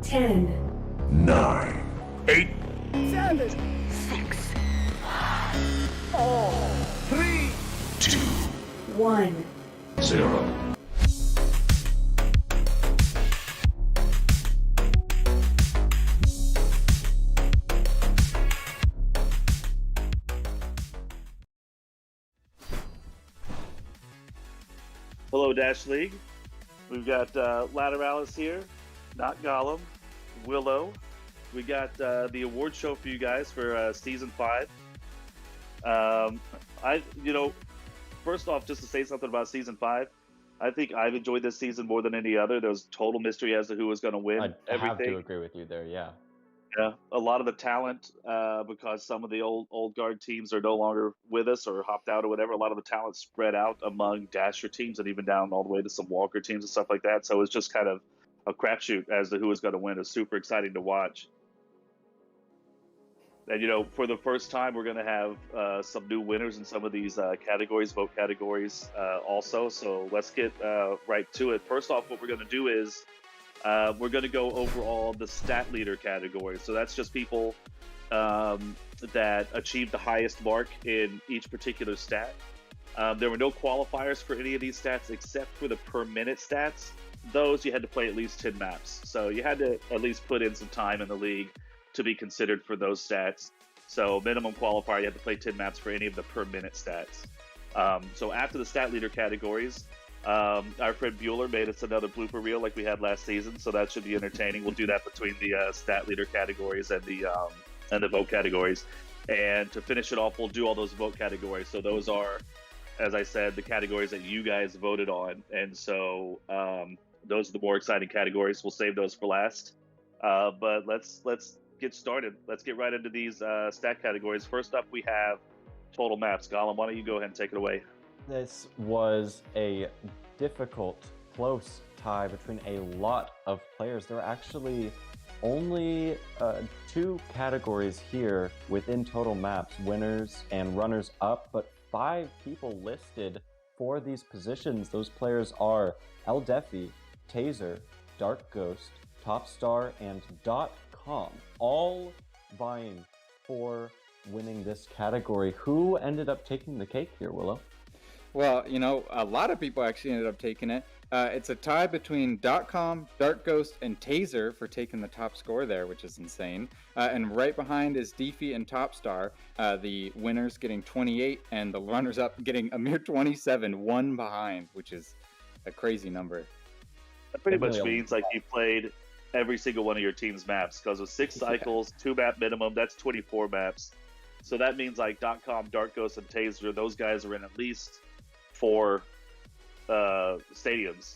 10, 9, 8, 7, 6, 3, 2, 1. 0. Hello, Dash League. We've got Lateralus here, Notgollum, Willow. We got the award show for you guys for season 5. First off, just to say something about season 5, I think I've enjoyed this season more than any other. There was total mystery as to who was going to win. I have to agree with you there. Yeah. Yeah, a lot of the talent, because some of the old guard teams are no longer with us or hopped out or whatever. A lot of the talent spread out among Dasher teams and even down all the way to some Walker teams and stuff like that. So it's just kind of a crapshoot as to who is going to win. It's super exciting to watch. And for the first time, we're going to have some new winners in some of these categories, vote categories, also. So let's get right to it. First off, what we're going to do is we're going to go over all the stat leader categories. So that's just people that achieved the highest mark in each particular stat. There were no qualifiers for any of these stats except for the per minute stats. Those you had to play at least 10 maps. So you had to at least put in some time in the league to be considered for those stats. So minimum qualifier, you had to play 10 maps for any of the per minute stats. So after the stat leader categories, our friend Bueller made us another blooper reel like we had last season, so that should be entertaining. We'll do that between the stat leader categories and the vote categories. And to finish it off, we'll do all those vote categories. So those are, as I said, the categories that you guys voted on. And so those are the more exciting categories. We'll save those for last. But let's get started. Let's get right into these stat categories. First up, we have total maps. Gollum, why don't you go ahead and take it away? This was a difficult, close tie between a lot of players. There are actually only 2 categories here within total maps, winners and runners up, but 5 people listed for these positions. Those players are Eldefi, Taser, Dark Ghost, Topstar, and .com, all vying for winning this category. Who ended up taking the cake here, Willow? Well, a lot of people actually ended up taking it. It's a tie between .com, Dark Ghost, and Taser for taking the top score there, which is insane. And right behind is Deefy and Topstar, the winners getting 28 and the runners-up getting a mere 27, one behind, which is a crazy number. That pretty much means like you played every single one of your team's maps, because with 6 cycles, 2 map minimum, that's 24 maps. So that means like .com, Dark Ghost, and Taser, those guys are in at least 4 stadiums.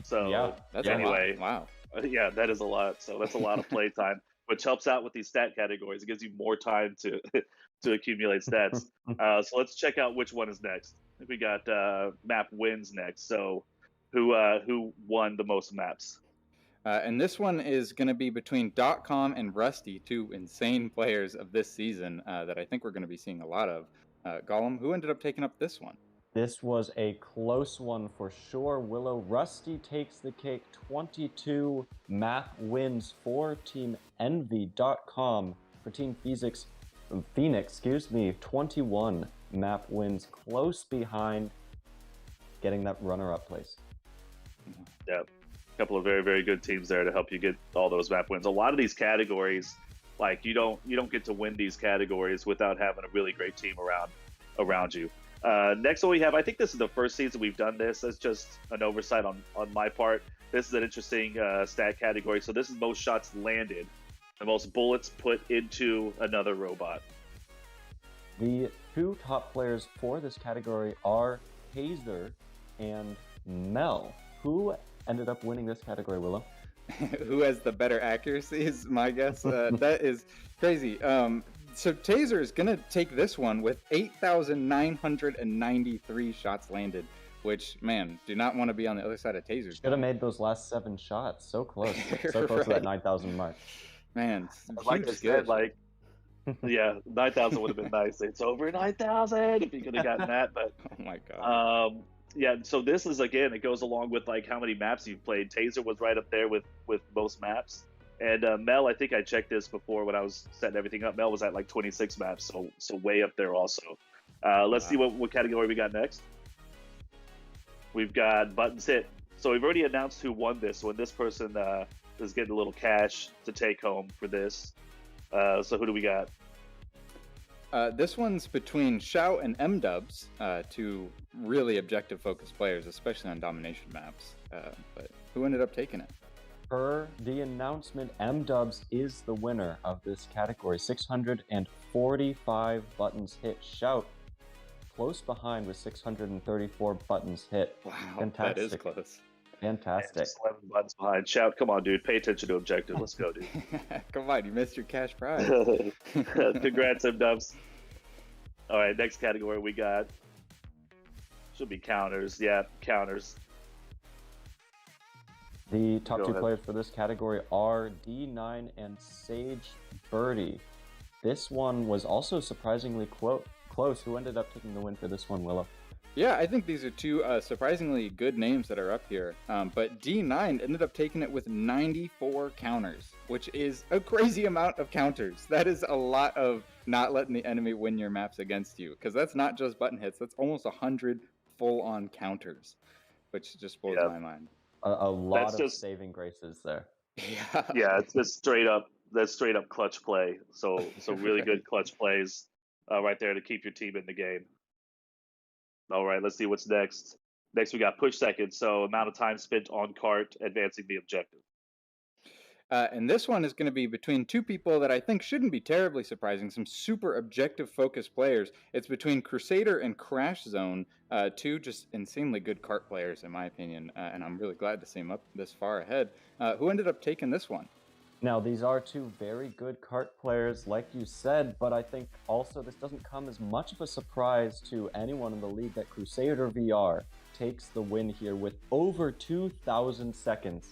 So yeah, that's anyway, wow. Yeah, that is a lot. So that's a lot of play time, which helps out with these stat categories. It gives you more time to to accumulate stats. So let's check out which one is next. We got map wins next. So who won the most maps? And this one is going to be between .com and Rusty, 2 insane players of this season that I think we're going to be seeing a lot of. Gollum, who ended up taking up this one? This was a close one for sure. Willow, Rusty takes the cake. 22 map wins for Team Envy.com. For Team Phoenix, 21 map wins, close behind getting that runner-up place. Yeah, a couple of very, very good teams there to help you get all those map wins. A lot of these categories, like you don't get to win these categories without having a really great team around you. Next one we have, I think this is the first season we've done this. That's just an oversight on my part. This is an interesting stat category. So this is most shots landed, the most bullets put into another robot. The 2 top players for this category are Taser and Mel. Who ended up winning this category, Willow? Who has the better accuracy is my guess. That is crazy. So Taser is going to take this one with 8,993 shots landed, which, man, do not want to be on the other side of Taser's. Should have made those last 7 shots. So close. So close to that 9,000 mark. Man, like I said, yeah, 9,000 would have been nice. It's over 9,000 if you could have gotten that. But oh my God. Yeah, so this is, again, it goes along with like how many maps you've played. Taser was right up there with most maps. And Mel, I think I checked this before when I was setting everything up. Mel was at like 26 maps, so way up there also. Let's see what category we got next. We've got buttons hit. So we've already announced who won this one. This person is getting a little cash to take home for this. So who do we got? This one's between Shout and M-Dubs, two really objective-focused players, especially on domination maps. But who ended up taking it? Per the announcement, M-Dubs is the winner of this category. 645 buttons hit. Shout close behind with 634 buttons hit. Wow, Fantastic. that is close. Fantastic. Just 11 buttons behind. Shout, come on, dude. Pay attention to objective. Let's go, dude. Come on, you missed your cash prize. Congrats, M-Dubs. All right, next category we got. Should be counters. Yeah, counters. The top Go two ahead. players for this category are D9 and Sage Birdie. This one was also surprisingly close. Who ended up taking the win for this one, Willow? Yeah, I think these are two surprisingly good names that are up here. But D9 ended up taking it with 94 counters, which is a crazy amount of counters. That is a lot of not letting the enemy win your maps against you, because that's not just button hits. That's almost 100 full-on counters, which just blows my mind. A lot That's of just- saving graces there. Yeah. Yeah, it's just straight up. That's straight up clutch play. So really good clutch plays right there to keep your team in the game. All right, let's see what's next. Next, we got push seconds. So amount of time spent on cart advancing the objective. And this one is going to be between two people that I think shouldn't be terribly surprising, some super objective-focused players. It's between Crusader and Crash Zone, two just insanely good cart players, in my opinion, and I'm really glad to see them up this far ahead. Who ended up taking this one? Now, these are two very good cart players, like you said, but I think also this doesn't come as much of a surprise to anyone in the league that Crusader VR takes the win here with over 2,000 seconds,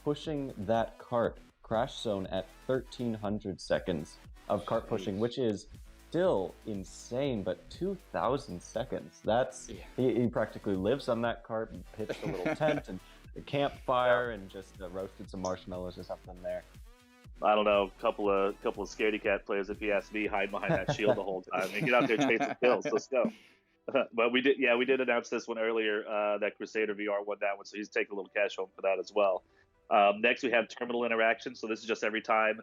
pushing that cart, Crash Zone, at 1,300 seconds of cart pushing, which is still insane, but 2,000 seconds. That's he practically lives on that cart and pitched a little tent and a campfire and just roasted some marshmallows or something there. I don't know, a couple of scaredy cat players, if you ask me, hide behind that shield the whole time and get out there chasing kills. Let's go. But we did announce this one earlier that Crusader VR won that one, so he's taking a little cash home for that as well. Next, we have terminal interaction. So this is just every time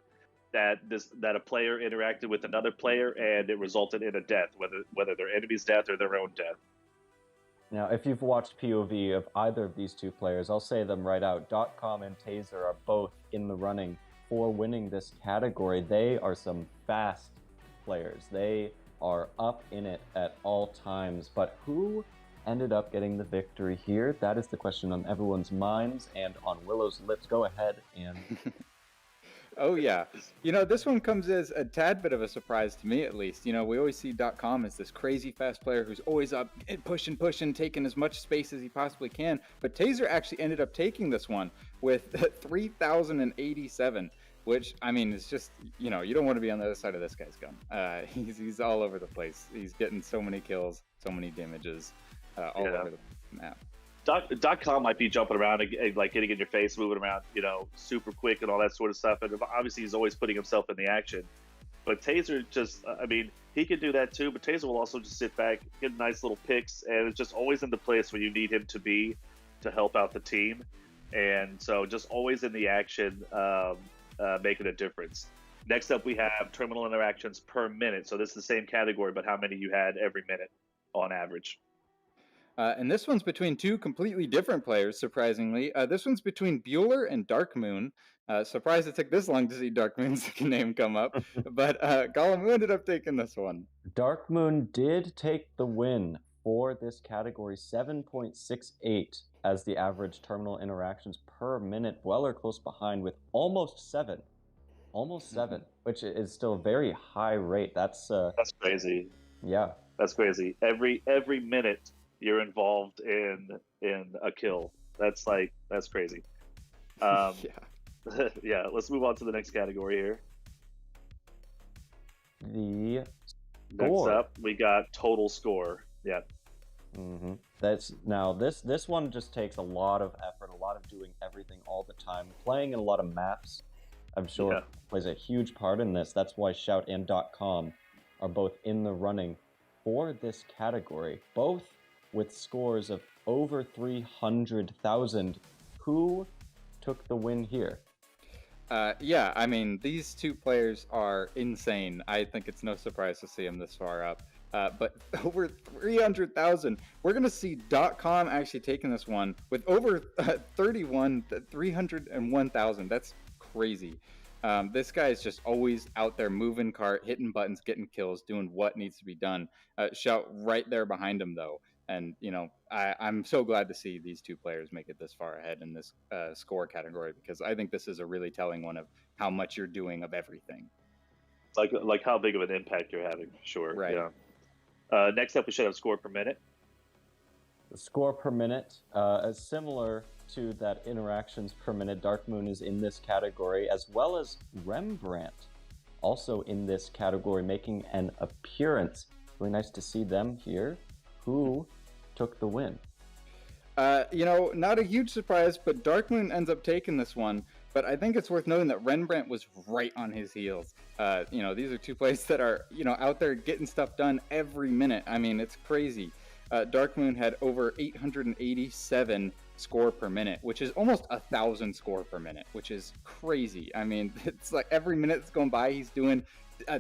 that a player interacted with another player and it resulted in a death, whether their enemy's death or their own death. Now, if you've watched POV of either of these two players, I'll say them right out. .com and Taser are both in the running for winning this category. They are some fast players. They are up in it at all times. But who ended up getting the victory here? That is the question on everyone's minds and on Willow's lips. Go ahead and... Oh, yeah. You know, this one comes as a tad bit of a surprise to me, at least. You know, we always see .com as this crazy fast player who's always up and pushing, taking as much space as he possibly can. But Taser actually ended up taking this one with 3,087, which, I mean, it's just, you know, you don't want to be on the other side of this guy's gun. He's all over the place. He's getting so many kills, so many damages all over the map. .com might be jumping around and like getting in your face, moving around, you know, super quick and all that sort of stuff. And obviously he's always putting himself in the action. But Taser just, I mean, he can do that too, but Taser will also just sit back, get nice little picks, and it's just always in the place where you need him to be to help out the team. And so just always in the action, making a difference. Next up, we have terminal interactions per minute. So this is the same category, but how many you had every minute on average. And this one's between two completely different players, surprisingly. This one's between Bueller and Dark Moon. Surprised it took this long to see Dark Moon's name come up. But Gollum, who ended up taking this one? Dark Moon did take the win for this category, 7.68 as the average terminal interactions per minute. Bueller close behind with almost 7, which is still a very high rate. That's crazy. Yeah, that's crazy. Every minute you're involved in a kill. That's crazy. Yeah. Let's move on to the next category here. The Next score. up, we got total score. Yeah. Mm-hmm. That's now this one just takes a lot of effort, a lot of doing everything all the time, playing in a lot of maps. I'm sure plays a huge part in this. That's why Shout and .com are both in the running for this category, both with scores of over 300,000. Who took the win here? Yeah, I mean, these two players are insane. I think it's no surprise to see them this far up. But over 300,000. We're going to see .com actually taking this one with over 301,000. That's crazy. This guy is just always out there moving cart, hitting buttons, getting kills, doing what needs to be done. Shout right there behind him, though. And, you know, I'm so glad to see these two players make it this far ahead in this score category, because I think this is a really telling one of how much you're doing of everything. Like how big of an impact you're having, sure. Right. Yeah. Next up, we should have score per minute. The score per minute, as similar to that interactions per minute, Dark Moon is in this category, as well as Rembrandt, also in this category, making an appearance. Really nice to see them here. Who took the win? You know, not a huge surprise, but Dark Moon ends up taking this one. But I think it's worth noting that Rembrandt was right on his heels. You know, these are two players that are, you know, out there getting stuff done every minute. I mean, it's crazy. Dark Moon had over 887 score per minute, which is almost 1,000 score per minute, which is crazy. I mean, it's like every minute that's going by, he's doing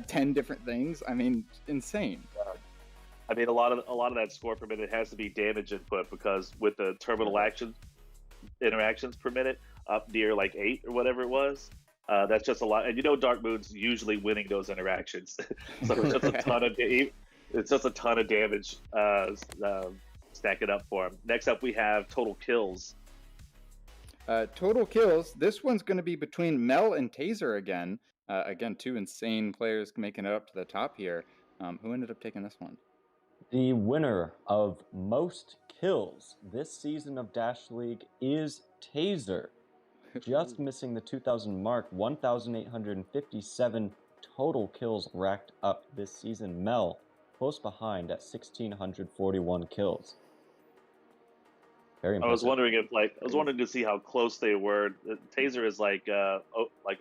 10 different things. I mean, insane. I mean, a lot of that score per minute has to be damage input, because with the terminal interactions per minute up near like 8 or whatever it was, that's just a lot. And you know, Dark Moon's usually winning those interactions, so it's just a ton of damage stacking up for him. Next up, we have total kills. Total kills. This one's going to be between Mel and Taser again. Again, two insane players making it up to the top here. Who ended up taking this one? The winner of most kills this season of Dash League is Taser. Just missing the 2,000 mark, 1,857 total kills racked up this season. Mel, close behind at 1,641 kills. Very impressive. I was wondering to see how close they were. Taser is like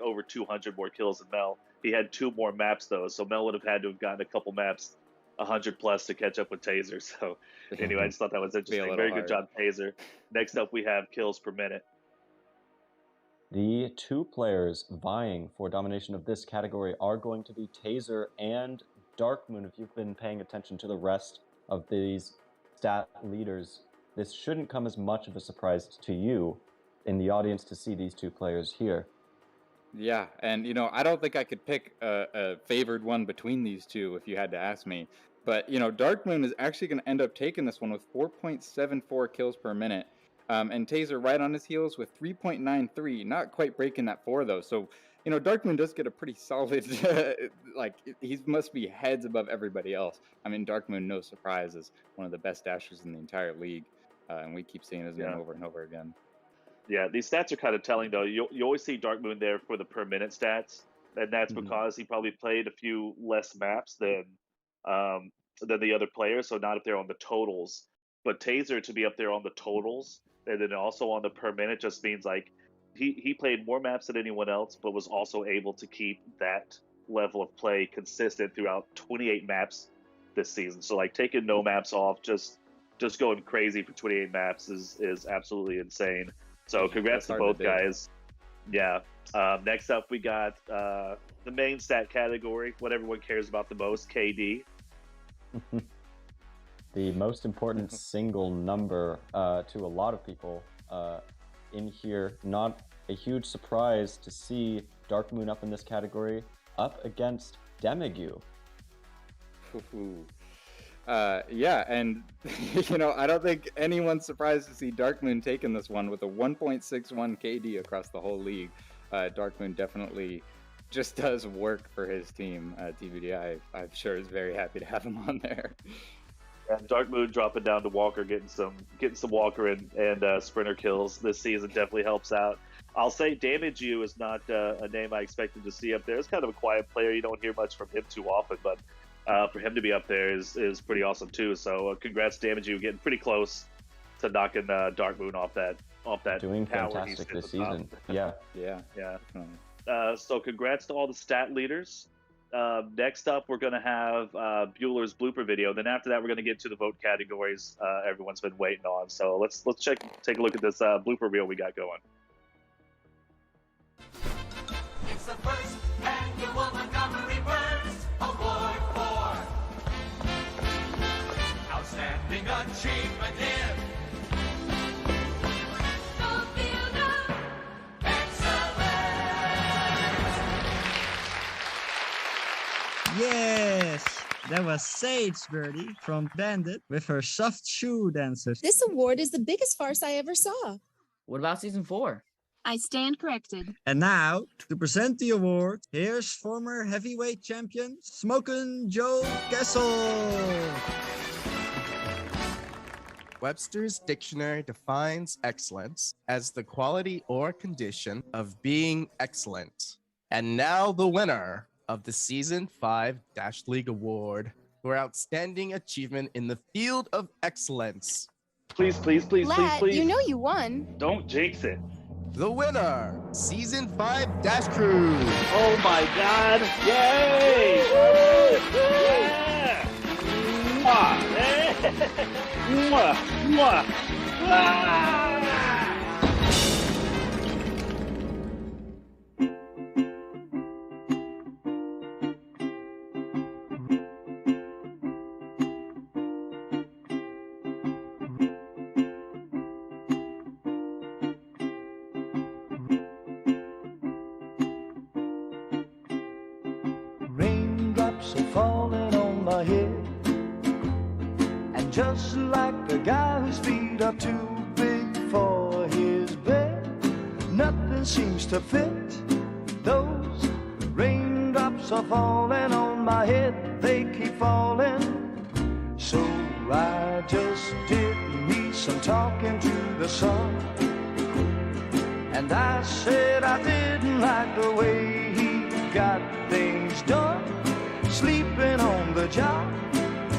over 200 more kills than Mel. He had 2 more maps though, so Mel would have had to have gotten a couple maps 100 plus to catch up with Taser. So anyway, I just thought that was interesting. Very good job, Taser. Next up, we have kills per minute. The two players vying for domination of this category are going to be Taser and Dark Moon. If you've been paying attention to the rest of these stat leaders, this shouldn't come as much of a surprise to you in the audience to see these two players here. Yeah, and you know, I don't think I could pick a favored one between these two if you had to ask me. But you know, Dark Moon is actually going to end up taking this one with 4.74 kills per minute. And Taser right on his heels with 3.93, not quite breaking that 4 though. So, you know, Dark Moon does get a pretty solid, like, he must be heads above everybody else. I mean, Dark Moon, no surprise, is one of the best dashers in the entire league. And we keep seeing his name over and over again. Yeah, these stats are kind of telling though. You always see Dark Moon there for the per minute stats, and that's because he probably played a few less maps than the other players, so not up there on the totals. But Taser to be up there on the totals and then also on the per minute just means like he played more maps than anyone else, but was also able to keep that level of play consistent throughout 28 maps this season. So like taking no maps off, just going crazy for 28 maps is absolutely insane. So congrats to both guys. Yeah. Next up, we got the main stat category, what everyone cares about the most, KD. The most important single number to a lot of people in here. Not a huge surprise to see Dark Moon up in this category, up against Demigu. Yeah, and you know, I don't think anyone's surprised to see Dark Moon taking this one with a 1.61 KD across the whole league. Dark Moon definitely just does work for his team. TVD, I'm sure is very happy to have him on there. And Dark Moon dropping down to Walker, getting some Walker and sprinter kills this season definitely helps out. I'll say Damage You is not a name I expected to see up there. It's kind of a quiet player. You don't hear much from him too often, but for him to be up there is pretty awesome too. So congrats, Damage You, getting pretty close to knocking Dark Moon off that Doing tower fantastic this season. Yeah. So congrats to all the stat leaders. Next up, we're going to have Bueller's blooper video. Then after that, we're going to get to the vote categories everyone's been waiting on. So let's take a look at this blooper reel we got going. It's the first annual Montgomery Burns Award for Outstanding Achievement in the Field of Excellence. Yes, that was Sage Birdie from Bandit with her soft shoe dancers. This award is the biggest farce I ever saw. What about season 4? I stand corrected. And now, to present the award, here's former heavyweight champion, Smokin' Joe Kastle. Webster's dictionary defines excellence as the quality or condition of being excellent. And now the winner of the Season 5 Dash League Award for Outstanding Achievement in the Field of Excellence. Please, please, please, please, Lat, please. you know you won. Don't jinx it. The winner, Season 5 Dash Crew. Oh my God! Yay! Yeah! Mwah! Mwah! Mwah! Ah! Raindrops are falling on my head, and just like a guy whose feet are too big for his bed, nothing seems to fit. Those raindrops are falling on my head, they keep falling. So I just did me some talking to the sun, and I said I didn't like the way he got things done, sleeping on the job.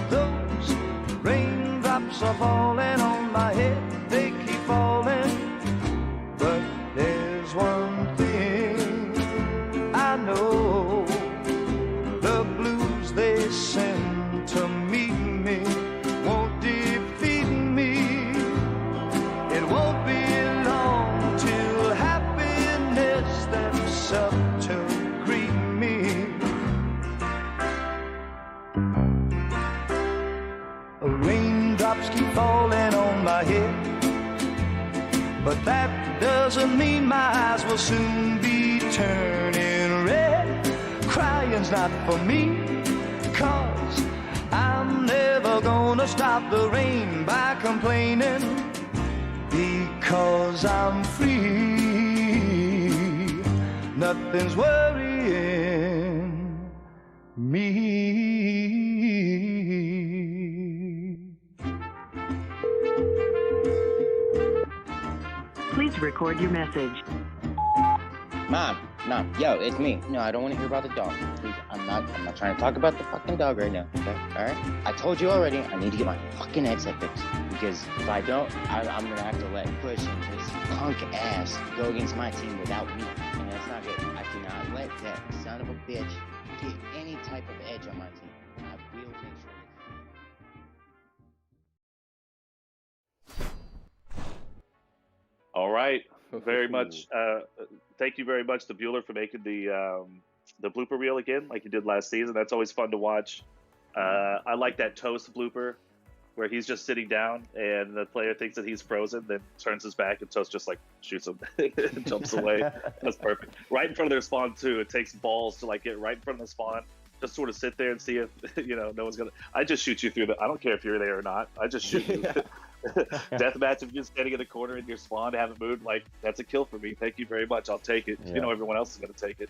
Those raindrops are falling on my head, they keep falling. But there's one thing I know, the blues they send to meet me won't defeat me. It won't be long till happiness steps up to greet me. Raindrops keep falling on my head, but that doesn't mean my eyes will soon be turning red. Crying's not for me, 'cause I'm never gonna stop the rain by complaining, because I'm free. Nothing's worrying me. Please record your message. Mom, yo, it's me. No, I don't want to hear about the dog. Please, I'm not trying to talk about the fucking dog right now, okay? Alright? I told you already, I need to get my fucking headset fixed. Because if I don't, I'm gonna have to let Push and his punk ass go against my team without me. And that's not good. I cannot let that son of a bitch get any type of edge on my team. I will make sure. All right. Very much. Thank you very much to Bueller for making the blooper reel again, like he did last season. That's always fun to watch. I like that toast blooper, where he's just sitting down and the player thinks that he's frozen, then turns his back and Toast just like shoots him and jumps away. That's perfect. Right in front of their spawn too. It takes balls to like get right in front of the spawn, just sort of sit there and see if no one's gonna. I just shoot you through the. I don't care if you're there or not. I just shoot you. Deathmatch, if you're standing in the corner in your spawn, haven't moved, like that's a kill for me. Thank you very much. I'll take it. Yeah. Everyone else is gonna take it.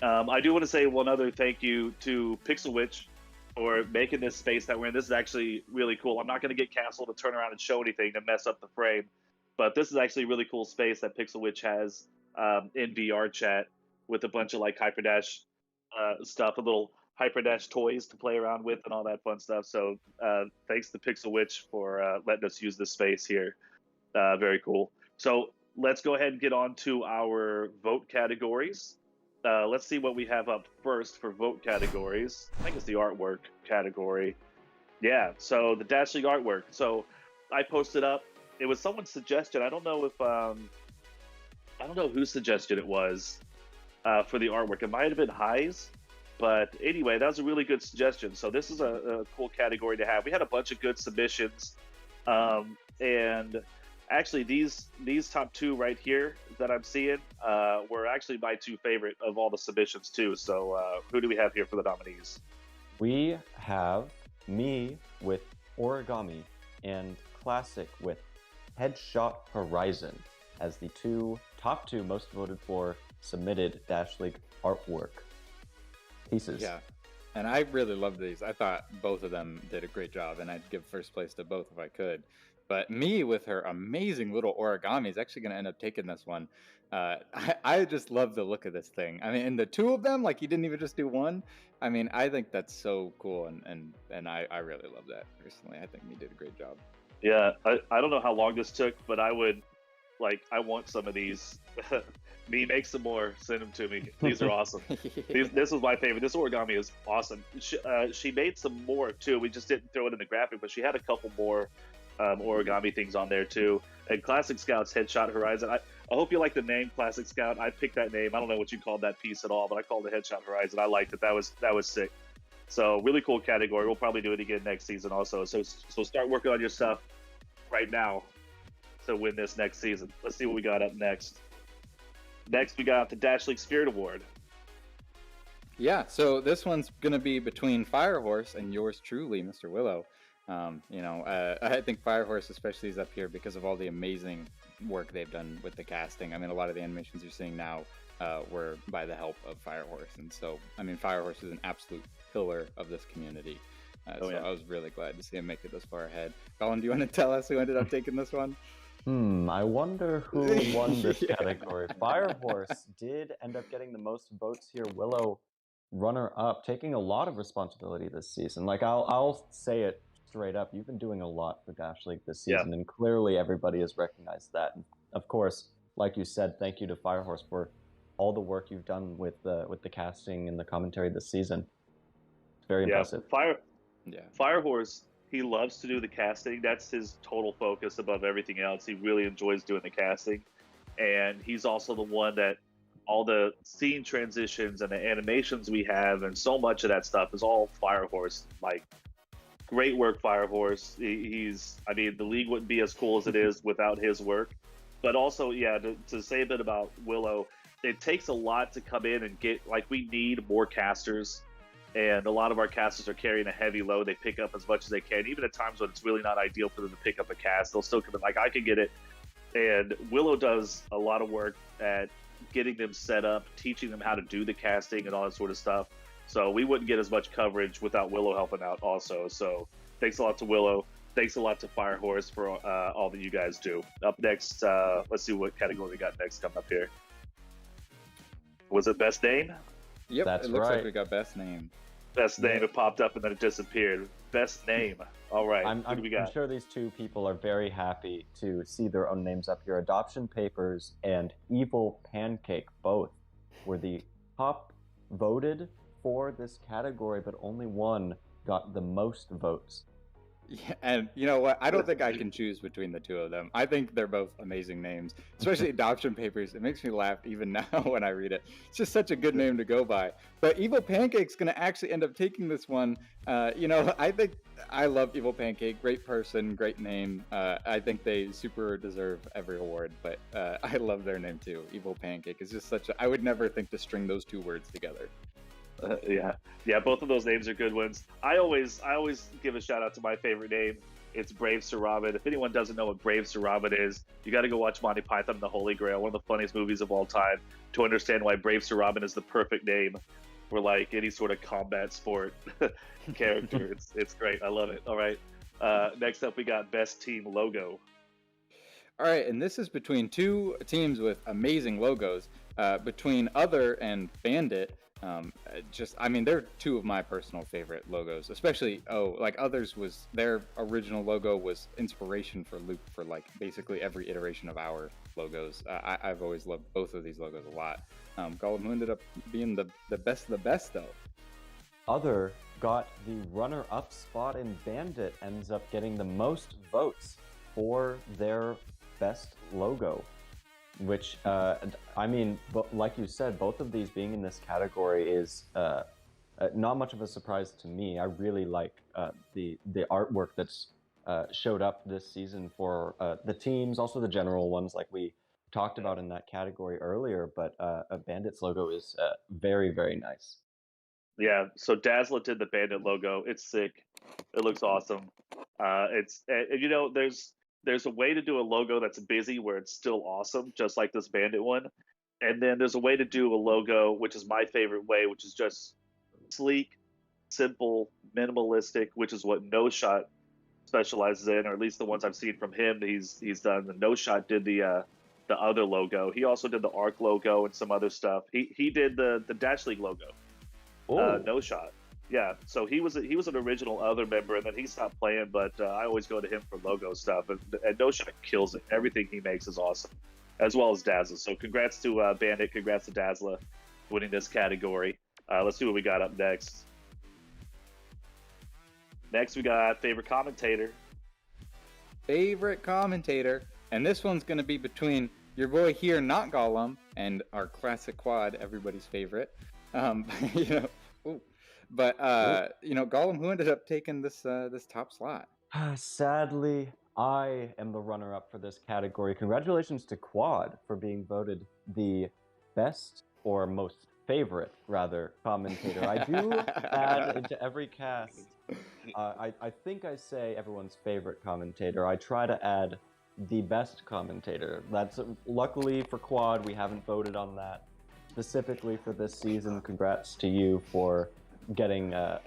I do want to say one other thank you to PixelWitch for making this space that we're in. This is actually really cool. I'm not going to get Kastle to turn around and show anything to mess up the frame, but this is actually a really cool space that PixelWitch has in VRChat with a bunch of like Hyperdash stuff, a little Hyperdash toys to play around with and all that fun stuff. So thanks to PixelWitch for letting us use this space here. Very cool. So let's go ahead and get on to our vote categories. let's see what we have up first for vote categories. I think it's the artwork category. Yeah, so the Dash League artwork. So I posted up. It was someone's suggestion. I don't know if I don't know whose suggestion it was for the artwork. It might have been Highs, but anyway, that was a really good suggestion. So this is a cool category to have. We had a bunch of good submissions, and actually these top two right here that I'm seeing were actually my two favorite of all the submissions too. So who do we have here for the nominees? We have me with Origami and Classic with Headshot Horizon as the top two most voted for submitted Dash League artwork pieces. Yeah, and I really love these. I thought both of them did a great job, and I'd give first place to both if I could. But me with her amazing little origami is actually going to end up taking this one. I just love the look of this thing. I mean, and the two of them, like you didn't even just do one. I mean, I think that's so cool, and I really love that personally. I think me did a great job. Yeah, I don't know how long this took, but I want some of these. Me, make some more. Send them to me. These are awesome. This is my favorite. This origami is awesome. She made some more too. We just didn't throw it in the graphic, but she had a couple more origami things on there too. And Classic Scout's Headshot Horizon. I hope you like the name Classic Scout. I picked that name. I don't know what you called that piece at all, but I called it Headshot Horizon. I liked it. That was sick. So really cool category. We'll probably do it again next season also. So start working on your stuff right now to win this next season. Let's see what we got up next. Next, we got the Dash League Spirit Award. Yeah, so this one's going to be between FireHorse and yours truly, Mr. Willow. I think FireHorse especially is up here because of all the amazing work they've done with the casting. I mean, a lot of the animations you're seeing now were by the help of FireHorse. And so, I mean, FireHorse is an absolute pillar of this community. I was really glad to see him make it this far ahead. Colin, do you want to tell us who ended up taking this one? I wonder who won this category. FireHorse did end up getting the most votes here. Willow, runner-up, taking a lot of responsibility this season. Like, I'll say it straight up. You've been doing a lot for Dash League this season, and clearly everybody has recognized that. And of course, like you said, thank you to FireHorse for all the work you've done with the casting and the commentary this season. It's very impressive. FireHorse, he loves to do the casting. That's his total focus above everything else. He really enjoys doing the casting. And he's also the one that all the scene transitions and the animations we have and so much of that stuff is all FireHorse. Like, great work, FireHorse. I mean, the league wouldn't be as cool as it is without his work. But also, to say a bit about Willow, it takes a lot to come in and get, like, we need more casters. And a lot of our casters are carrying a heavy load. They pick up as much as they can. Even at times when it's really not ideal for them to pick up a cast, they'll still come in. Like, I can get it. And Willow does a lot of work at getting them set up, teaching them how to do the casting and all that sort of stuff. So we wouldn't get as much coverage without Willow helping out also. So thanks a lot to Willow. Thanks a lot to FireHorse for all that you guys do. Up next, let's see what category we got next coming up here. Was it Best Name? Yep, That's it looks right. like we got Best Name. Best Name, it popped up and then it disappeared. Best Name. All right, what do we got? I'm sure these two people are very happy to see their own names up here. Adoption Papers and Evil Pancake both were the top voted for this category, but only one got the most votes. Yeah, and you know what? I don't think I can choose between the two of them. I think they're both amazing names, especially Adoption Papers. It makes me laugh even now when I read it. It's just such a good name to go by. But Evil Pancake's going to actually end up taking this one. I think I love Evil Pancake. Great person, great name. I think they super deserve every award, but I love their name too. Evil Pancake is just I would never think to string those two words together. Both of those names are good ones. I always give a shout out to my favorite name. It's Brave Sir Robin. If anyone doesn't know what Brave Sir Robin is, you got to go watch Monty Python and the Holy Grail, one of the funniest movies of all time, to understand why Brave Sir Robin is the perfect name for like any sort of combat sport character. It's great. I love it. All right. Next up, we got Best Team Logo. All right, and this is between two teams with amazing logos. Between Other and Bandit. I mean, they're two of my personal favorite logos, especially, like others was, their original logo was inspiration for Loop for like basically every iteration of our logos. I've always loved both of these logos a lot. Gollum, who ended up being the best of the best though. Other got the runner-up spot, and Bandit ends up getting the most votes for their best logo. Which, I mean, like you said, both of these being in this category is not much of a surprise to me. I really like the artwork that's showed up this season for the teams, also the general ones like we talked about in that category earlier, but Bandit's logo is very, very nice. Yeah, so Dazzler did the Bandit logo. It's sick. It looks awesome. You know, there's a way to do a logo that's busy where it's still awesome, just like this Bandit one. And then there's a way to do a logo, which is my favorite way, which is just sleek, simple, minimalistic, which is what No Shot specializes in, or at least the ones I've seen from him. He's done. The No Shot did the other logo. He also did the Arc logo and some other stuff. He did the Dash League logo. No Shot. Yeah, so he was an original other member, and then he stopped playing. But I always go to him for logo stuff, and No Shot kills it. Everything he makes is awesome, as well as Dazzler. So congrats to Bandit, congrats to Dazzler, winning this category. Let's see what we got up next. Next, we got favorite commentator. Favorite commentator, and this one's going to be between your boy here, Notgollum, and our classic quad, everybody's favorite. You know. Ooh. But you know, Gollum, who ended up taking this top slot? Sadly, I am the runner-up for this category. Congratulations to Quad for being voted the best or most favorite, rather, commentator. I do add into every cast. I think I say everyone's favorite commentator. I try to add the best commentator. That's luckily for Quad. We haven't voted on that specifically for this season. Congrats to you for getting the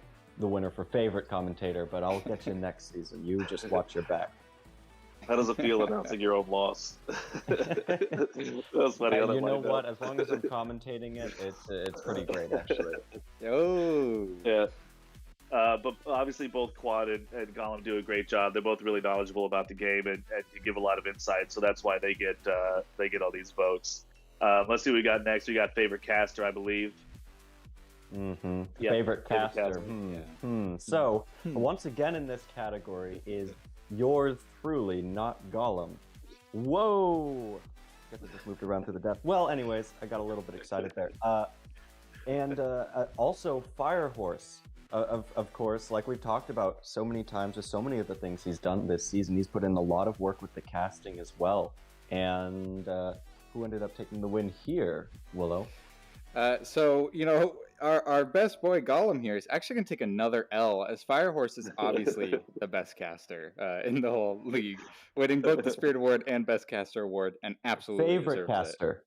winner for favorite commentator, but I'll get you next season. You just watch your back. How does it feel announcing your own loss? That's funny. You know what? As long as I'm commentating it, it's pretty great, actually. Oh. Yeah. But obviously both Quad and Gollum do a great job. They're both really knowledgeable about the game and give a lot of insight, so that's why they get all these votes. Let's see what we got next. We got favorite caster, I believe. Mm-hmm. Yep. Favorite caster. So, once again in this category is yours truly, not Gollum. Whoa! I guess I just moved around to the desk. Well, anyways, I got a little bit excited there. And also FireHorse, of course, like we've talked about so many times with so many of the things he's done this season. He's put in a lot of work with the casting as well. And who ended up taking the win here, Willow? So, you know, our best boy Gollum here is actually going to take another L, as FireHorse is obviously the best caster in the whole league, winning both the Spirit Award and Best Caster Award, and absolutely favorite caster. It.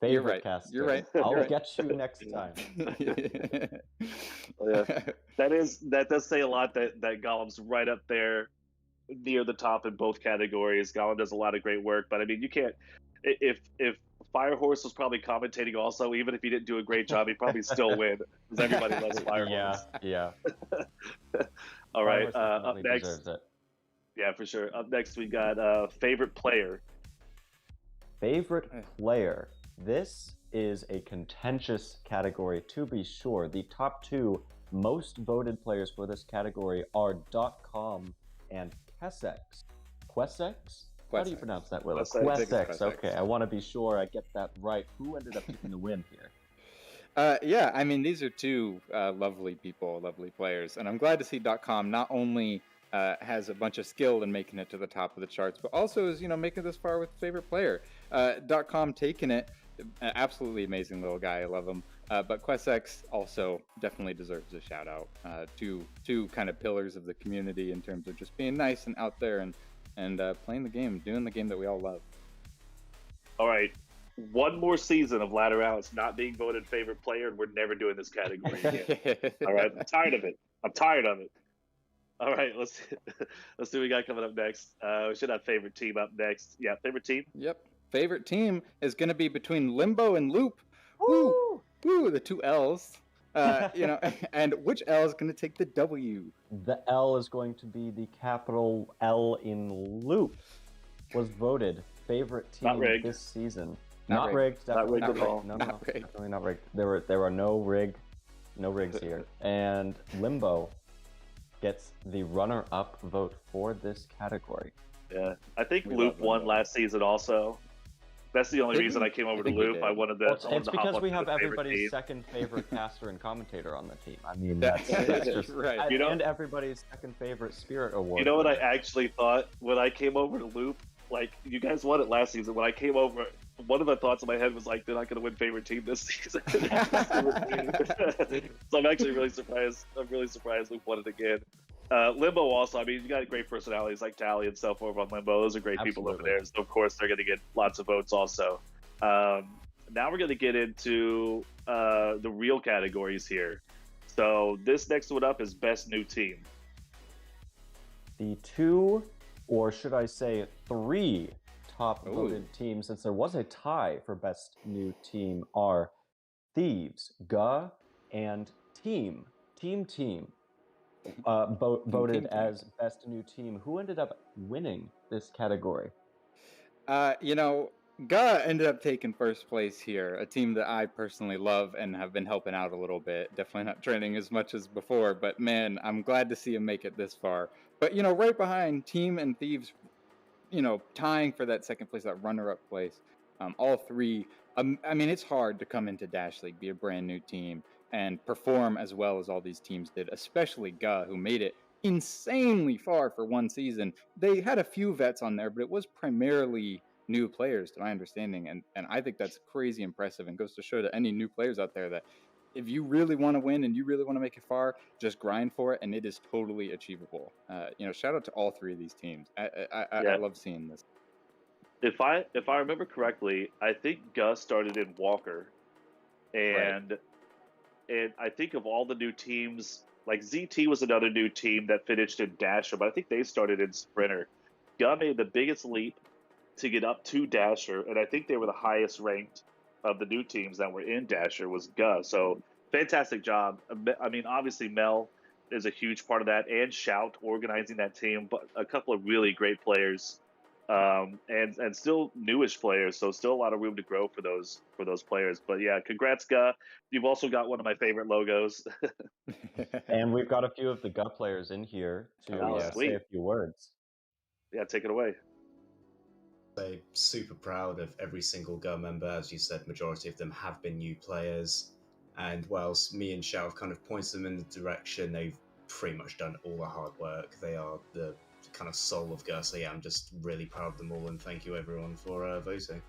Favorite caster. You're right. I'll get you next time. Yeah. That does say a lot that Gollum's right up there near the top in both categories. Gollum does a lot of great work, but I mean, you can't. If FireHorse was probably commentating also, even if he didn't do a great job, he'd probably still win because everybody loves FireHorse. Yeah. All right. FireHorse Up next. deserves it. Yeah, for sure. Up next, we got favorite player. Favorite player. This is a contentious category, to be sure. The top two most voted players for this category are .com and Quessex. Quessex? How do you pronounce that, Willow? Quessex. Okay, I want to be sure I get that right. Who ended up taking the win here? Yeah, I mean, these are two lovely people, lovely players. And I'm glad to see .com not only has a bunch of skill in making it to the top of the charts, but also is, you know, making it this far with favorite player. .com taking it, absolutely amazing little guy. I love him. But Quessex also definitely deserves a shout out. Two kind of pillars of the community in terms of just being nice and out there and playing the game, doing the game that we all love. All right. One more season of Lateralus not being voted favorite player, and we're never doing this category again. All right. I'm tired of it. All right. Let's see what we got coming up next. We should have favorite team up next. Yeah, favorite team? Yep. Favorite team is going to be between Limbo and Loop. Woo! Woo! The two L's. And which L is going to take the W? The L is going to be the capital L in Loop. Was voted favorite team Not rigged. this season. Not Not rigged. rigged. Definitely Not rigged at all. No, Not rigged. definitely not rigged. There are no rigs here. And Limbo gets the runner-up vote for this category. Yeah, I think We Loop love won Limbo. last season also. That's the only Did reason we? I came over I to think we Loop. did. I wanted to. Well, I wanted it's to hop because up we to have the favorite everybody's team. second favorite caster and commentator on the team. I mean, that's just Right. and, You know- and everybody's second favorite Spirit Award. You know what I winner. actually thought when I came over to Loop? Like, you guys won it last season. When I came over, one of the thoughts in my head was like, they're not going to win favorite team this season. So I'm actually really surprised. I'm really surprised Loop won it again. Limbo also, I mean, you got great personalities like Tally and stuff over on Limbo. Those are great people over Absolutely. there. So, of course, they're going to get lots of votes also. Now we're going to get into the real categories here. So this next one up is Best New Team. The two, or should I say three, top Ooh. voted teams, since there was a tie for best new team, are Thieves, Ga, and Team. Voted Team. as best new team. Who ended up winning this category? Ga ended up taking first place here, a team that I personally love and have been helping out a little bit. Definitely not training as much as before, but man, I'm glad to see him make it this far. But, right behind Team and Thieves, tying for that second place, that runner-up place, all three, I mean, it's hard to come into Dash League, be a brand new team, and perform as well as all these teams did, especially Ga, who made it insanely far for one season. They had a few vets on there, but it was primarily new players to my understanding, and I think that's crazy impressive and goes to show to any new players out there that if you really want to win and you really want to make it far, just grind for it, and it is totally achievable. Shout out to all three of these teams. I love seeing this. If I remember correctly, I think Gus started in Walker, and I think of all the new teams, like ZT was another new team that finished in Dasher, but I think they started in Sprinter. Gus made the biggest leap to get up to Dasher, and I think they were the highest ranked of the new teams that were in Dasher was Gus. So fantastic job. I mean, obviously Mel is a huge part of that, and Shout organizing that team, but a couple of really great players, and still newish players. So still a lot of room to grow for those players. But yeah, congrats, Ga. You've also got one of my favorite logos. And we've got a few of the Ga players in here to say sweet. a few words. Yeah, take it away. Super proud of every single Go member. As you said, majority of them have been new players, and whilst me and Shao have kind of pointed them in the direction, they've pretty much done all the hard work. They are the kind of soul of Go. So yeah, I'm just really proud of them all, and thank you everyone for voting.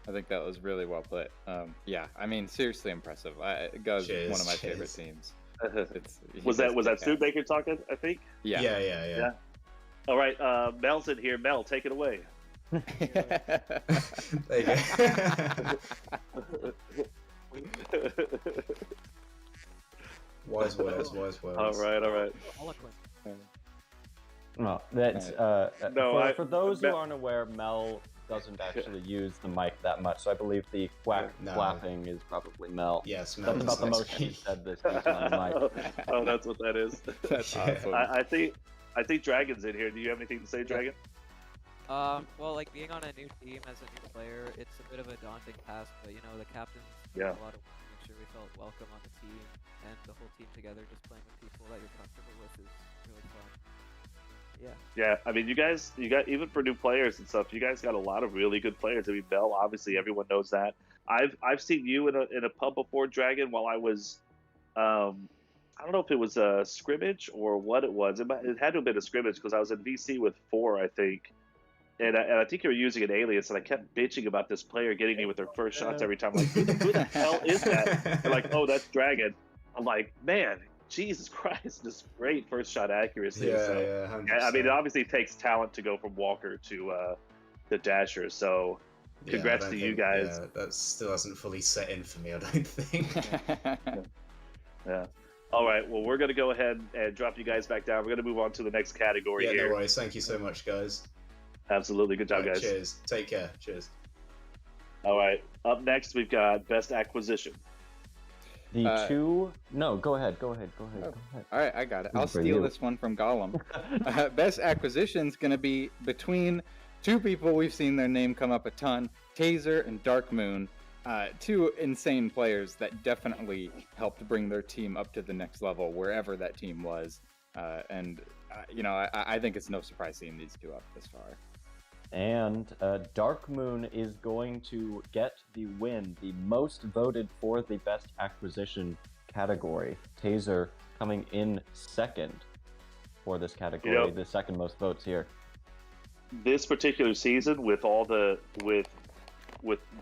I think that was really well put. Yeah, I mean, seriously impressive. Ga's one of my favorite teams. Was that Studebaker talking? I think. Yeah. All right, Mel's in here. Mel, take it away. There you go. Wise words. All right. No, that's No, for those who aren't aware, Mel doesn't actually use the mic that much, so I believe the flapping is probably Mel. Yes, Mel. That's about the most he said this season on the mic. Oh, that's what that is. That's awesome. I think Dragon's in here. Do you have anything to say, Dragon? Well, like being on a new team as a new player, it's a bit of a daunting task, but the captains did a lot of work to make sure we felt welcome on the team, and the whole team together, just playing with people that you're comfortable with is really fun. Yeah, I mean, you got even for new players and stuff, you guys got a lot of really good players. I mean, Bell, obviously, everyone knows that. I've seen you in a pub before, Dragon, while I was, I don't know if it was a scrimmage or what it was. It had to have been a scrimmage because I was in VC with 4, I think. And I think you were using an alias, and I kept bitching about this player getting me with their first shots every time. I'm like, who the hell is that? They're like, oh, that's Dragon. I'm like, man, Jesus Christ, just great first shot accuracy. Yeah, I mean, it obviously takes talent to go from Walker to Dasher. So congrats to you guys. Yeah, that still hasn't fully set in for me, I don't think. Yeah. All right. Well, we're going to go ahead and drop you guys back down. We're going to move on to the next category here. No worries. Thank you so much, guys. Absolutely. Good job, guys. Cheers. Take care. Cheers. All right. Up next, we've got Best Acquisition. The two... No, go ahead. All right, I got it. I'll steal this one from Gollum. Best acquisition's going to be between two people we've seen their name come up a ton, Taser and Dark Moon. Two insane players that definitely helped bring their team up to the next level, wherever that team was. I think it's no surprise seeing these two up this far. And Dark Moon is going to get the win, the most voted for the best acquisition category. Taser coming in second for this category, the second most votes here. This particular season, with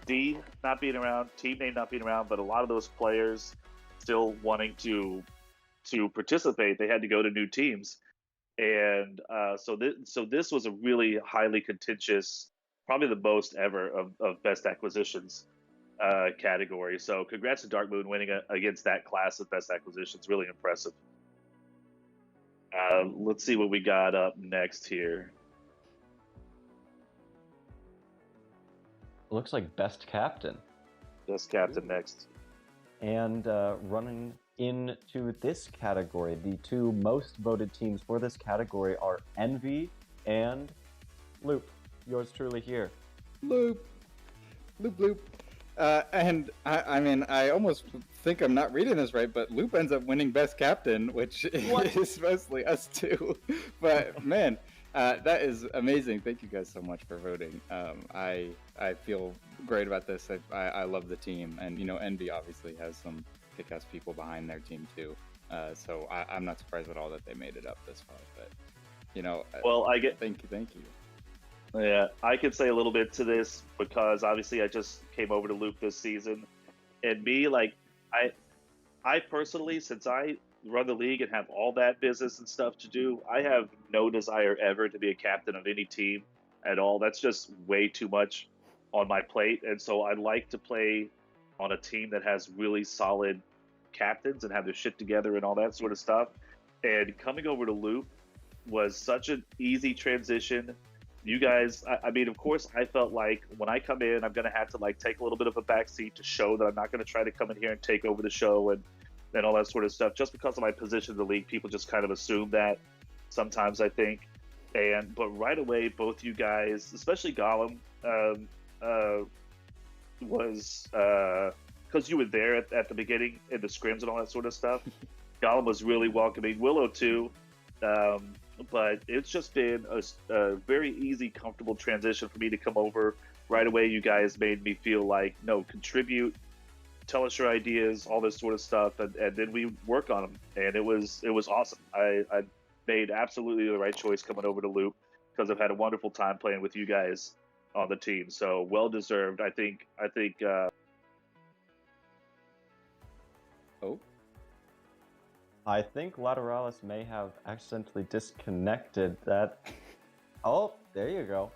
D not being around, team name not being around, but a lot of those players still wanting to participate, they had to go to new teams. And so this was a really highly contentious, probably the most ever of best acquisitions category. So congrats to Dark Moon winning against that class of best acquisitions. Really impressive. Let's see what we got up next here. Looks like best captain. Best captain next. And running into this category, the two most voted teams for this category are Envy and Loop. Yours truly here. Loop. And I almost think I'm not reading this right, but Loop ends up winning best captain, which is mostly us two. But man, that is amazing. Thank you guys so much for voting. I feel great about this. I love the team, and Envy obviously has some kick-ass people behind their team too. So I'm not surprised at all that they made it up this far. But thank you. Yeah, I could say a little bit to this because obviously I just came over to Loop this season, and me, I personally, since I run the league and have all that business and stuff to do, I have no desire ever to be a captain of any team at all. That's just way too much on my plate, and so I like to play on a team that has really solid captains and have their shit together and all that sort of stuff. And coming over to Loop was such an easy transition. You guys, I mean, of course, I felt like when I come in, I'm going to have to take a little bit of a backseat to show that I'm not going to try to come in here and take over the show and all that sort of stuff. Just because of my position in the league, people just kind of assume that sometimes, I think. But right away, both you guys, especially Gollum, was because you were there at the beginning in the scrims and all that sort of stuff. Gollum was really welcoming. Willow too, but it's just been a very easy, comfortable transition for me to come over. Right away, you guys made me feel like, no, contribute, tell us your ideas, all this sort of stuff, and then we work on them, and it was awesome. I made absolutely the right choice coming over to Loop because I've had a wonderful time playing with you guys on the team. So well deserved. I think. I think Lateralus may have accidentally disconnected that. Oh, there you go.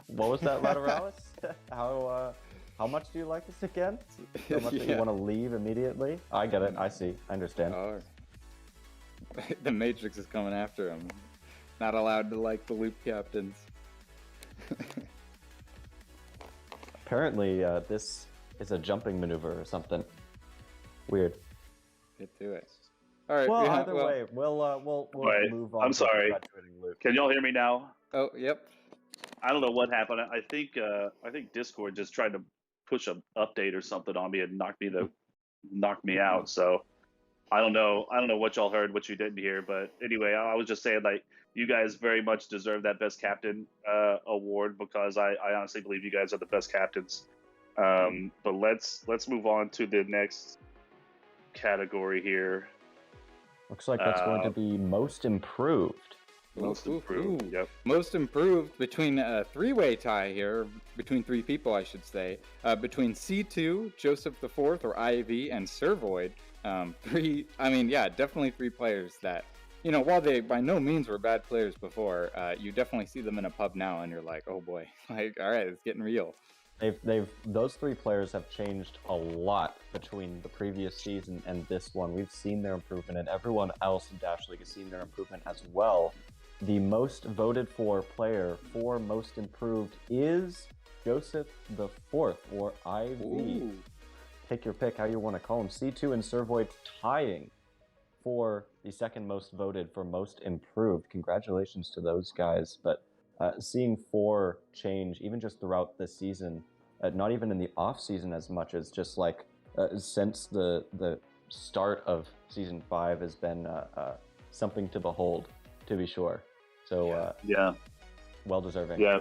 What was that, Lateralus? How much do you like this again? So much that you want to leave immediately? I get it. I see. I understand. Oh. The Matrix is coming after him. Not allowed to like the Loop captains. Apparently, this is a jumping maneuver or something. Weird. Get to it. All right. Well, either way, we'll move on. I'm sorry. Can y'all hear me now? Oh, yep. I don't know what happened. I think Discord just tried to push an update or something on me and knocked me out. So I don't know what y'all heard, what you didn't hear, but anyway, I was just saying you guys very much deserve that best captain award because I honestly believe you guys are the best captains. But let's move on to the next category here. Looks like that's going to be most improved. Most improved. Yep. Most improved between a three-way tie here, between three people, I should say, between C2, Joseph IV, or IV, and Servoid. Definitely three players that, while they by no means were bad players before, you definitely see them in a pub now, and you're like, oh boy, all right, it's getting real. Those three players have changed a lot between the previous season and this one. We've seen their improvement, and everyone else in Dash League has seen their improvement as well. The most voted for player for most improved is Joseph IV, or IV. Ooh. Take your pick how you want to call them. C2 and Servoid tying for the second most voted for most improved. Congratulations to those guys. But seeing 4 change, even just throughout the season, not even in the off season as much as just like since the start of season 5 has been something to behold, to be sure. So yeah, well deserving. Yeah,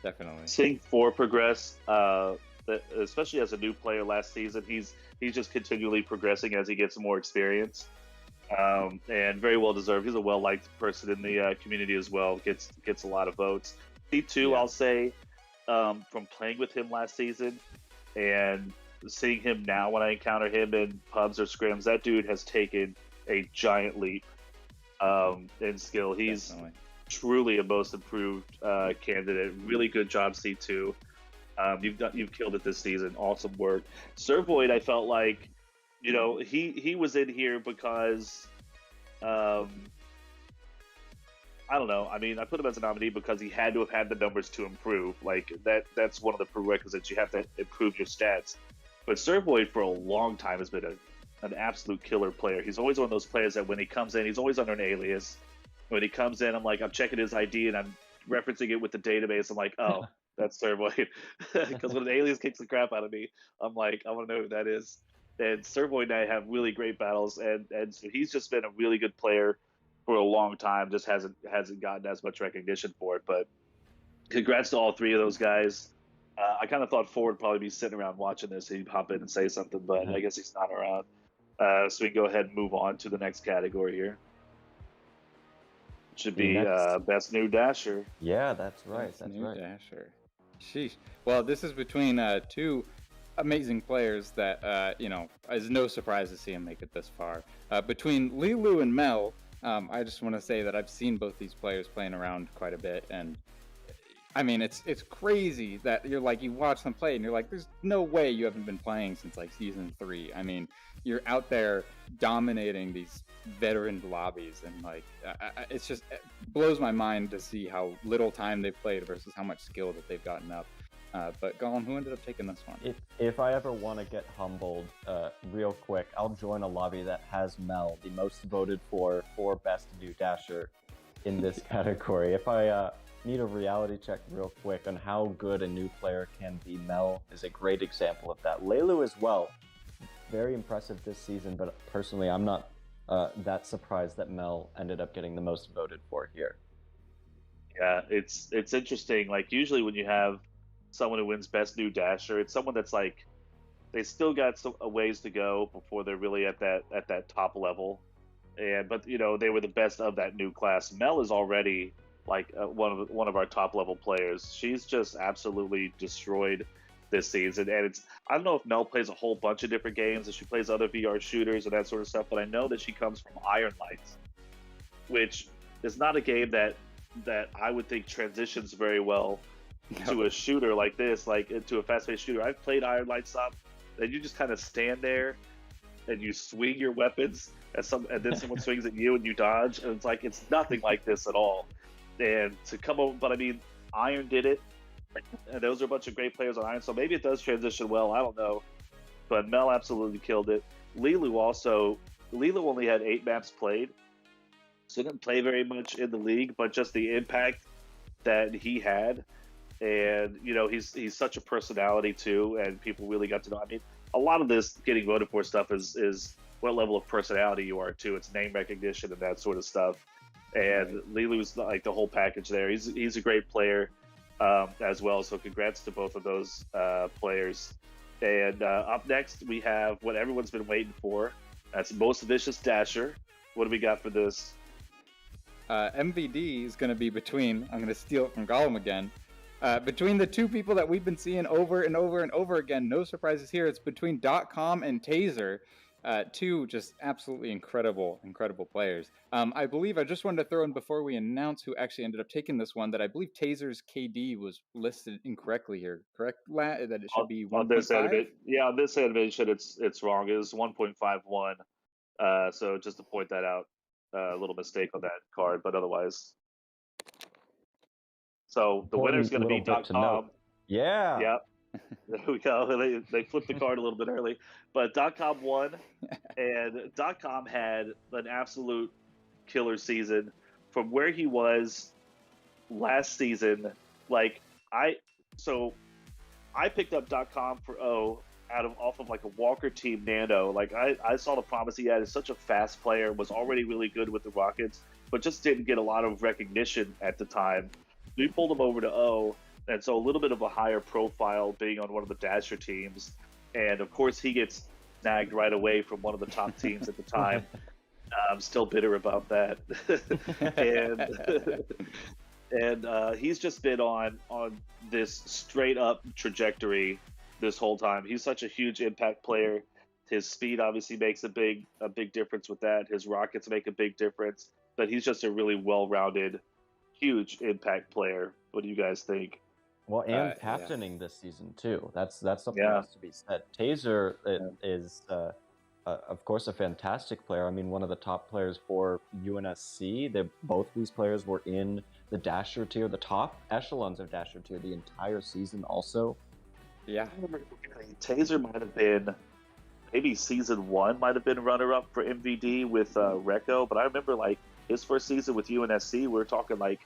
definitely. Seeing 4 progress, especially as a new player last season, he's just continually progressing as he gets more experience, and very well deserved. He's a well liked person in the community as well. Gets a lot of votes. C2, I'll say, from playing with him last season and seeing him now when I encounter him in pubs or scrims, that dude has taken a giant leap in skill. He's Definitely. truly a most improved candidate. Really good job, C2. You've killed it this season. Awesome work. Servoid, I felt like, you know, he was in here because I don't know. I mean, I put him as a nominee because he had to have had the numbers to improve. Like that's one of the prerequisites. You have to improve your stats. But Servoid for a long time has been an absolute killer player. He's always one of those players that when he comes in, he's always under an alias. When he comes in, I'm checking his ID and I'm referencing it with the database. I'm like, oh, that's Servoid. Because when an alias kicks the crap out of me, I'm like, I want to know who that is. And Servoid and I have really great battles, and so he's just been a really good player for a long time. Just hasn't gotten as much recognition for it. But congrats to all 3 of those guys. I kind of thought Ford would probably be sitting around watching this. He'd hop in and say something, but I guess he's not around. So we can go ahead and move on to the next category here. It should be Best New Dasher. Yeah, that's right. Best New Dasher. Sheesh. Well, this is between 2 amazing players that, you know, is no surprise to see him make it this far. Between Lilu and Mel, I just want to say that I've seen both these players playing around quite a bit, and I mean, it's crazy that you're like, you watch them play and you're like, there's no way you haven't been playing since like season 3. I mean, you're out there dominating these veteran lobbies, and like, it's just, it blows my mind to see how little time they've played versus how much skill that they've gotten up. But Gollum, who ended up taking this one? If I ever want to get humbled real quick, I'll join a lobby that has Mel, the most voted for Best New Dasher in this category. If I need a reality check real quick on how good a new player can be, Mel is a great example of that. Lelu as well. Very impressive this season, but personally, I'm not that surprised that Mel ended up getting the most voted for here. Yeah, it's interesting. Like, usually when you have someone who wins Best New Dasher, it's someone that's like, they still got a ways to go before they're really at that top level. But you know, they were the best of that new class. Mel is already like one of our top level players. She's just absolutely destroyed this season, and I don't know if Mel plays a whole bunch of different games, and she plays other VR shooters and that sort of stuff, but I know that she comes from Iron Lights, which is not a game that I would think transitions very well to a shooter like this, like into a fast-paced shooter. I've played Iron Lights up, and you just kind of stand there and you swing your weapons and then someone swings at you and you dodge, and it's nothing like this at all. And to come over, but I mean, Iron did it, and those are a bunch of great players on Iron, so maybe it does transition well. I don't know, but Mel absolutely killed it. Lilu only had 8 maps played, so didn't play very much in the league, but just the impact that he had, and you know, he's such a personality too, and people really got to know. I mean, a lot of this getting voted for stuff is what level of personality you are too. It's name recognition and that sort of stuff. And Lilu's like the whole package there. He's a great player as well. So congrats to both of those players. And up next we have what everyone's been waiting for. That's Most Vicious Dasher. What do we got for this? MVD is going to be between, I'm going to steal it from Gollum again, between the 2 people that we've been seeing over and over and over again. No surprises here. It's between .com and Taser. 2 just absolutely incredible players. I believe I just wanted to throw in before we announce who actually ended up taking this one that I believe Taser's KD was listed incorrectly here. Correct, that it should be 1.5? Yeah, on this animation it's wrong. It was 1.51. So just to point that out, a little mistake on that card, but otherwise. So the winner's going to be .com. Yeah. Yep. There we go. They flipped the card a little bit early, but .com won, and .com had an absolute killer season from where he was last season. Like I picked up .com for off of like a Walker Team Nano. Like I saw the promise he had. Is such a fast player, was already really good with the Rockets, but just didn't get a lot of recognition at the time. We pulled him over to O, and so a little bit of a higher profile being on one of the Dasher teams. And of course he gets snagged right away from one of the top teams at the time. I'm still bitter about that. and he's just been on this straight up trajectory this whole time. He's such a huge impact player. His speed obviously makes a big difference with that. His rockets make a big difference, but he's just a really well-rounded, huge impact player. What do you guys think? Well, and captaining this season too. That's something else to be said. Taser is, of course, a fantastic player. I mean, one of the top players for UNSC. Both these players were in the Dasher tier, the top echelons of Dasher tier, the entire season. Also, yeah, I remember Taser might have been maybe season 1 might have been runner-up for MVD with Recco, but I remember like his first season with UNSC, we were talking like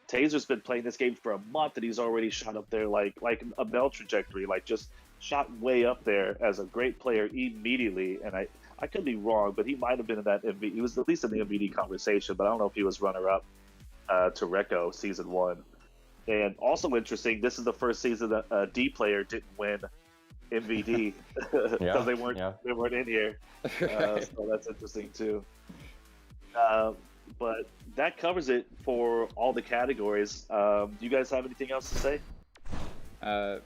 Taser's been playing this game for a month and he's already shot up there like a Mel trajectory, like just shot way up there as a great player immediately. And I could be wrong, but he might have been in that MVD. He was at least in the MVD conversation, but I don't know if he was runner-up to Recco season 1. And also interesting, this is the first season that a D player didn't win MVD because they weren't in here. So that's interesting too. But that covers it for all the categories. Do you guys have anything else to say?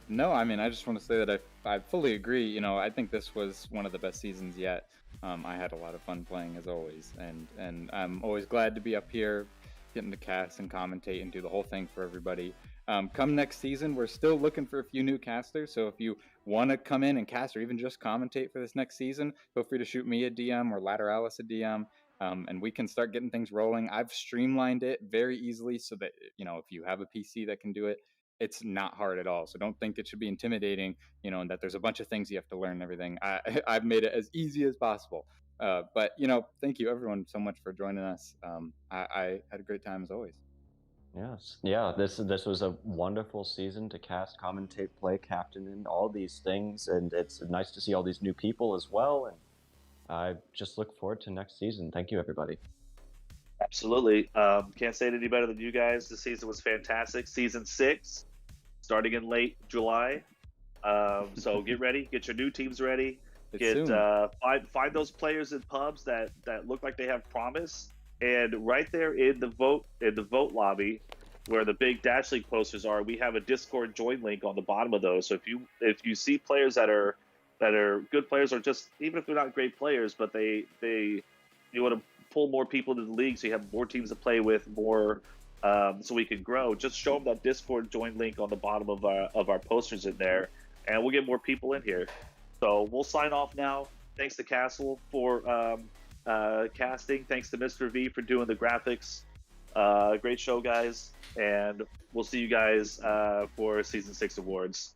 No, I mean, I just want to say that I fully agree. You know, I think this was one of the best seasons yet. I had a lot of fun playing as always, and I'm always glad to be up here, getting to cast and commentate and do the whole thing for everybody. Come next season, we're still looking for a few new casters, so if you want to come in and cast or even just commentate for this next season, feel free to shoot me a DM or Lateralus a DM, and we can start getting things rolling. I've streamlined it very easily so that, you know, if you have a PC that can do it, it's not hard at all. So don't think it should be intimidating, you know, and that there's a bunch of things you have to learn and everything. I've made it as easy as possible. But, you know, thank you everyone so much for joining us. I had a great time as always. Yes. Yeah, this was a wonderful season to cast, commentate, play, captain, and all these things. And it's nice to see all these new people as well. And I just look forward to next season. Thank you, everybody. Absolutely. Can't say it any better than you guys. The season was fantastic. Season 6, starting in late July. So get ready. Get your new teams ready. Find those players in pubs that look like they have promise. And right there in the vote lobby, where the big Dash League posters are, we have a Discord join link on the bottom of those. So if you see players that are good players, or just even if they're not great players, but you want to pull more people into the league so you have more teams to play with, more so we can grow. Just show them that Discord join link on the bottom of our posters in there, and we'll get more people in here. So we'll sign off now. Thanks to Kastle for casting. Thanks to Mr. V for doing the graphics. Great show, guys, and we'll see you guys for Season 6 awards.